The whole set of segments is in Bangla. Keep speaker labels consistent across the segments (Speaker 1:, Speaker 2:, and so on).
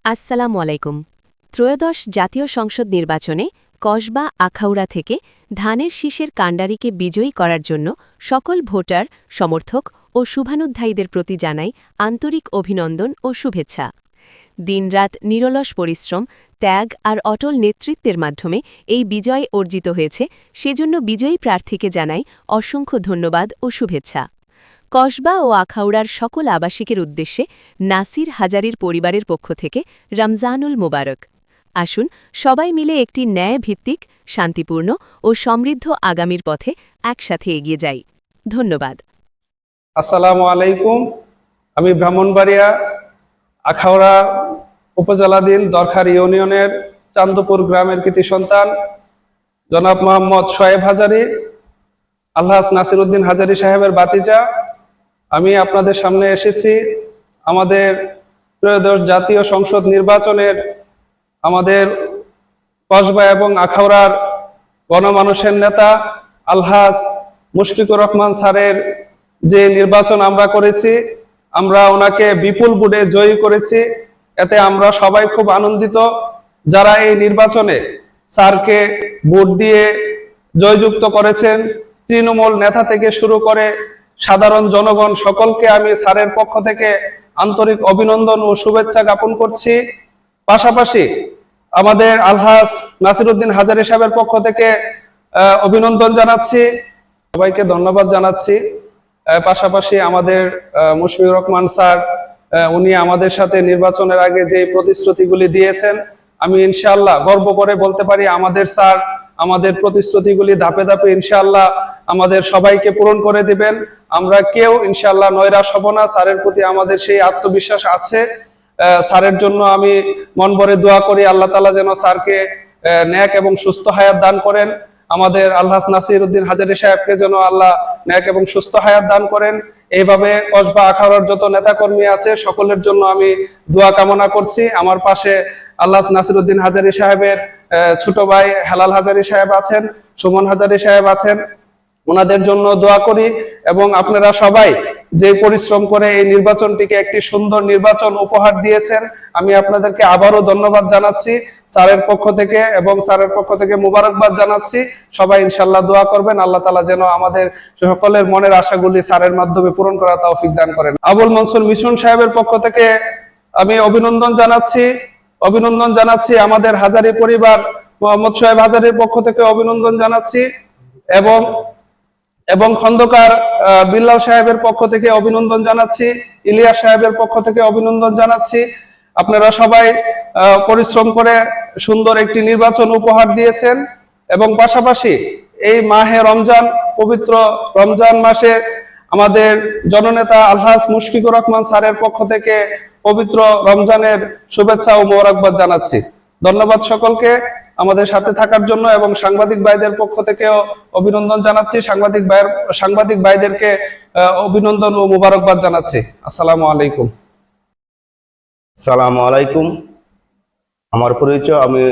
Speaker 1: আসসালামু আলাইকুম। ত্রয়োদশ জাতীয় সংসদ নির্বাচনে কসবা আখাউড়া থেকে ধানের শীষের কাণ্ডারিকে বিজয়ী করার জন্য সকল ভোটার, সমর্থক ও শুভানুধ্যায়ীদের প্রতি জানাই আন্তরিক অভিনন্দন ও শুভেচ্ছা। দিনরাত নিরলস পরিশ্রম, ত্যাগ আর অটল নেতৃত্বের মাধ্যমে এই বিজয় অর্জিত হয়েছে, সেজন্য বিজয়ী প্রার্থীকে জানাই অসংখ্য ধন্যবাদ ও শুভেচ্ছা। কসবা ও আখাউড়ার সকল আবাসিকের উদ্দেশ্যে নাসির হাজারীর পরিবারের পক্ষ থেকে রমজানুল মোবারক। আসুন সবাই মিলে একটি ন্যায়ভিত্তিক, শান্তিপূর্ণ ও সমৃদ্ধ আগামীর পথে একসাথে এগিয়ে যাই। ধন্যবাদ।
Speaker 2: আসসালামু আলাইকুম। আমি ব্রাহ্মণবাড়িয়া আখাউড়া উপজেলাধীন দরখার ইউনিয়নের চান্দপুর গ্রামের কৃতি সন্তান জনাব মোহাম্মদ শোয়েব হাজারী, আলহাজ নাসিরউদ্দিন হাজারী সাহেবের বাতিজা। আমি আপনাদের সামনে এসেছি আমাদের ত্রয়োদশ জাতীয় সংসদ নির্বাচনের আমাদের কসবা এবং আখাউড়ার গণমানুষের নেতা আলহাজ মুশফিকুর রহমান স্যারের যে নির্বাচন আমরা করেছি, আমরা ওনাকে বিপুল ভোটে জয়ী করেছি। এতে আমরা সবাই খুব আনন্দিত। যারা এই নির্বাচনে স্যারকে ভোট দিয়ে জয়যুক্ত করেছেন, তৃণমূল নেতা থেকে শুরু করে সাধারণ জনগণ সকলকে আমি স্যারের পক্ষ থেকে আন্তরিক অভিনন্দন ও শুভেচ্ছা জ্ঞাপন করছি। পাশাপাশি আমাদের আলহাজ নাসিরউদ্দিন হাজারী সাহেবের পক্ষ থেকে অভিনন্দন জানাচ্ছি, সবাইকে ধন্যবাদ জানাচ্ছি। পাশাপাশি আমাদের মুশফিকুর রহমান স্যার, উনি আমাদের সাথে নির্বাচনের আগে যে প্রতিশ্রুতিগুলি দিয়েছেন, আমি ইনশাআল্লাহ গর্ব করে বলতে পারি আমাদের স্যার আমাদের প্রতিশ্রুতিগুলি ধাপে ধাপে ইনশাআল্লাহ আমাদের সবাইকে পূরণ করে দিবেন। আমরা কেউ ইনশাআল্লাহ নৈরাশ হব না। স্যারের প্রতি আমাদের সেই আত্মবিশ্বাস আছে। স্যারের জন্য আমি মন ভরে দোয়া করি, আল্লাহ তাআলা যেন স্যারকে নেক এবং সুস্থ হায়াত দান করেন। আমাদের আলহাজ নাসিরউদ্দিন হাজারী সাহেবকে যেন আল্লাহ নেক এবং সুস্থ হায়াত দান করেন। এইভাবে কসবা আখাউড়ার যত নেতাকর্মী আছে সকলের জন্য আমি দোয়া কামনা করছি। আমার পাশে আলহাজ নাসিরউদ্দিন হাজারী সাহেবের ছোট ভাই হেলাল হাজারী সাহেব আছেন, সুমন হাজারী সাহেব আছেন, ওনাদের জন্য দোয়া করি। এবং আপনারা সবাই যে পরিশ্রম করে এই নির্বাচনটিকে একটি সুন্দর নির্বাচন উপহার দিয়েছেন, আমি আপনাদেরকে আবারও ধন্যবাদ জানাচ্ছি স্যারের পক্ষ থেকে, এবং স্যারের পক্ষ থেকে মুবারকবাদ জানাচ্ছি। সবাই ইনশাআল্লাহ দোয়া করবেন, আল্লাহ তাআলা যেন আমাদের সকলের মনের আশাগুলি স্যারের মাধ্যমে পূরণ করার তৌফিক দান করেন। আবুল মনসুর মিশন সাহেবের পক্ষ থেকে আমি অভিনন্দন জানাচ্ছি। আমাদের হাজারী পরিবার মোহাম্মদ শোয়েব হাজারীর পক্ষ থেকে অভিনন্দন জানাচ্ছি, এবং খন্দকার বিল্লাল সাহেবের পক্ষ থেকে অভিনন্দন জানাচ্ছি, ইলিয়াস সাহেবের পক্ষ থেকে অভিনন্দন জানাচ্ছি। আপনারা সবাই পরিশ্রম করে সুন্দর একটি নির্বাচন উপহার দিয়েছেন। এবং পাশাপাশি এই মাহে রমজান, পবিত্র রমজান মাসে আমাদের জননেতা আলহাজ মুশফিকুর রহমান স্যারের পক্ষ থেকে পবিত্র রমজানের শুভেচ্ছা ও মোবারকবাদ জানাচ্ছি। ধন্যবাদ সকলকে আমাদের সাথে থাকার জন্য, এবং সাংবাদিক ভাইদের পক্ষ থেকেও অভিনন্দন জানাচ্ছি। সাংবাদিক ভাইদেরকে অভিনন্দন ও মোবারকবাদ জানাচ্ছি। আসসালামু আলাইকুম।
Speaker 3: আসসালামু আলাইকুম। আমার পরিচয়, আমি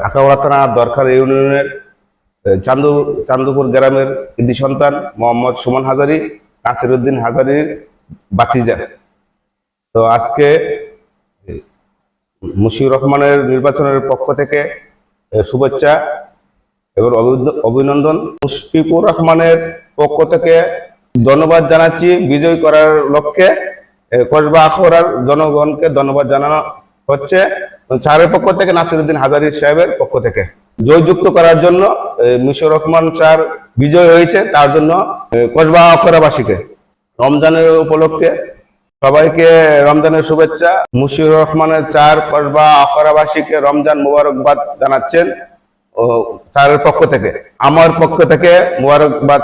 Speaker 3: আখাউড়া থানা দরখার ইউনিয়নের চান্দপুর গ্রামের কৃতি সন্তান মোহাম্মদ সুমন হাজারী, নাসিরউদ্দিন হাজারীর বাতিজা। তো আজকে মুশফিকুর রহমানের নির্বাচনের পক্ষ থেকে শুভেচ্ছা এবং অভিনন্দন। মুশফিকুর রহমানের পক্ষ থেকে ধন্যবাদ জানাচ্ছি বিজয় করার লক্ষ্যে। কসবা আখাউড়ার জনগণকে ধন্যবাদ জানানো হচ্ছে স্যারের পক্ষ থেকে, নাসিরউদ্দিন হাজারী সাহেবের পক্ষ থেকে। জয়যুক্ত করার জন্য মুশফিকুর রহমান স্যার বিজয় হয়েছে, তার জন্য কসবা আখাউড়াবাসীকে রমজানের উপলক্ষে সবাইকে রমজানের শুভেচ্ছা। মুশফিকুর রহমানের স্যার কসবা আখাউড়াবাসীকে রমজান মুবারকবাদ জানাচ্ছেন ও স্যারের পক্ষ থেকে, আমার পক্ষ থেকে মুবারকবাদ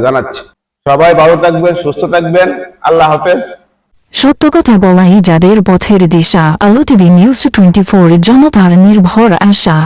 Speaker 3: জানাচ্ছি। সবাই ভালো থাকবেন, সুস্থ থাকবেন। আল্লাহ হাফেজ।
Speaker 4: সত্য কথা বলাই যাদের পথের দিশা। আলো টিভি নিউজ 24, জনতার নির্ভর আশা।